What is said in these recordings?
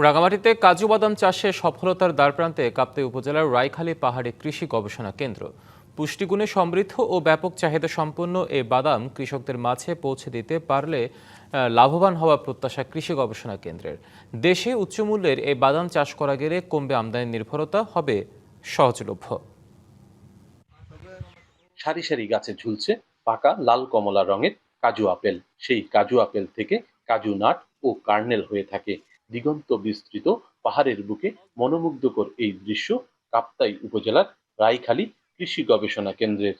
রাঙামাটিতে কাজু বাদাম চাষে সফলতার দ্বারপ্রান্তে কাপ্তাই উপজেলার রাইখালী পাহাড়ি কৃষি গবেষণা কেন্দ্র। পুষ্টিগুণে সমৃদ্ধ ও ব্যাপক চাহিদা সম্পন্ন এই বাদাম কৃষকদের মাঝে পৌঁছে দিতে পারলে লাভবান হওয়ার প্রত্যাশা কৃষি গবেষণা কেন্দ্রের। দেশে উচ্চমূল্যের এই বাদাম চাষ করা গেলে কমবে আমদানি নির্ভরতা, হবে সহজলভ্য। সারি সারি গাছে ঝুলছে পাকা লাল কমলা রঙের কাজু আপেল। সেই কাজু আপেল থেকে কাজু নাট ও কার্নেল হয়ে থাকে। দিগন্ত বিস্তৃত পাহাড়ের বুকে মনোমুগ্ধকর এই দৃশ্য কাপ্তাই উপজেলার রাইখালী কৃষি গবেষণা কেন্দ্রের।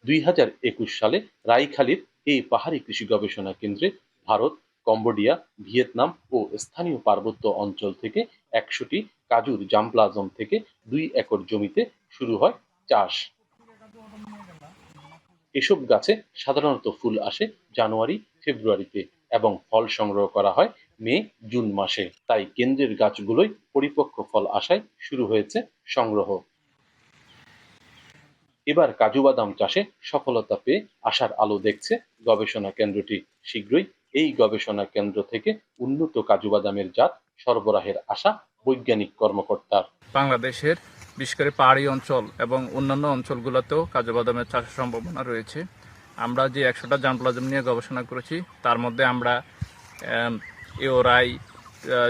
2021 সালে রাইখালীর এই পাহাড়ি কৃষি গবেষণা কেন্দ্রে ভারত, কম্বোডিয়া, ভিয়েতনাম ও স্থানীয় পার্বত্য অঞ্চল থেকে 100টি কাজুর জামপ্লাজম থেকে 2 একর জমিতে শুরু হয় চাষ। এসব গাছে সাধারণত ফুল আসে জানুয়ারি ফেব্রুয়ারিতে এবং ফল সংগ্রহ করা হয় মে জুন মাসে। তাই কেন্দ্রের গাছগুলোই পরিপক্ক ফল আসায় শুরু হয়েছে সংগ্রহ। এবার কাজু বাদাম চাষে সফলতা পেয়ে আশার আলো দেখছে গবেষণা কেন্দ্রটি। শীঘ্রই এই গবেষণা কেন্দ্র থেকে উন্নত কাজু বাদামের জাত সরবরাহের আশা বৈজ্ঞানিক কর্মকর্তার। বাংলাদেশের বিশেষ করে পাহাড়ি অঞ্চল এবং অন্যান্য অঞ্চলগুলোতেও কাজু বাদামের চাষের সম্ভাবনা রয়েছে। আমরা যে 100টা জামপ্লাজম নিয়ে গবেষণা করেছি তার মধ্যে আমরা এওরাই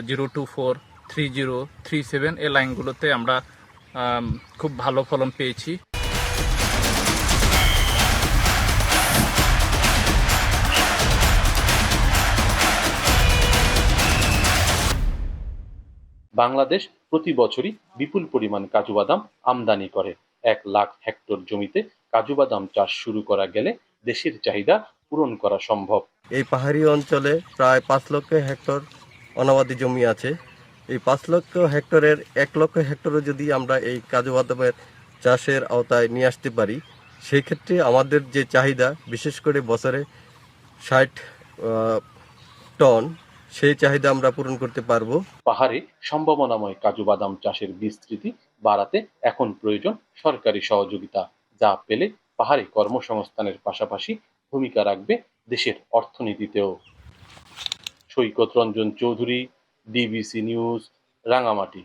024, 30, 37 এই লাইনগুলোতে আমরা খুব ভালো ফলন পেয়েছি। বাংলাদেশ প্রতি বছরই বিপুল পরিমাণ কাজু বাদাম আমদানি করে। 1 লাখ হেক্টর জমিতে কাজু বাদাম চাষ শুরু করা গেলে দেশের চাহিদা পূরণ করা সম্ভব। এই পাহাড়ি অঞ্চলে প্রায় 5 লক্ষ হেক্টর অনাবাদি জমি আছে। এই 5 লক্ষ হেক্টরের 1 লক্ষ হেক্টরে যদি আমরা এই কাজু বাদামের চাষের আওতায় নিয়ে আসতে পারি, সেই ক্ষেত্রে আমাদের যে চাহিদা, বিশেষ করে বছরে 60 টন, সেই চাহিদা আমরা পূরণ করতে পারবো। পাহাড়ে সম্ভাবনাময় কাজু বাদাম চাষের বিস্তৃতি বাড়াতে এখন প্রয়োজন সরকারি সহযোগিতা, যা পেলে পাহাড়ে কর্মসংস্থানের পাশাপাশি ভূমিকা রাখবে দেশের অর্থনীতিতেও। সৈকত রঞ্জন চৌধুরী, ডিবিসি নিউজ, রাঙামাটি।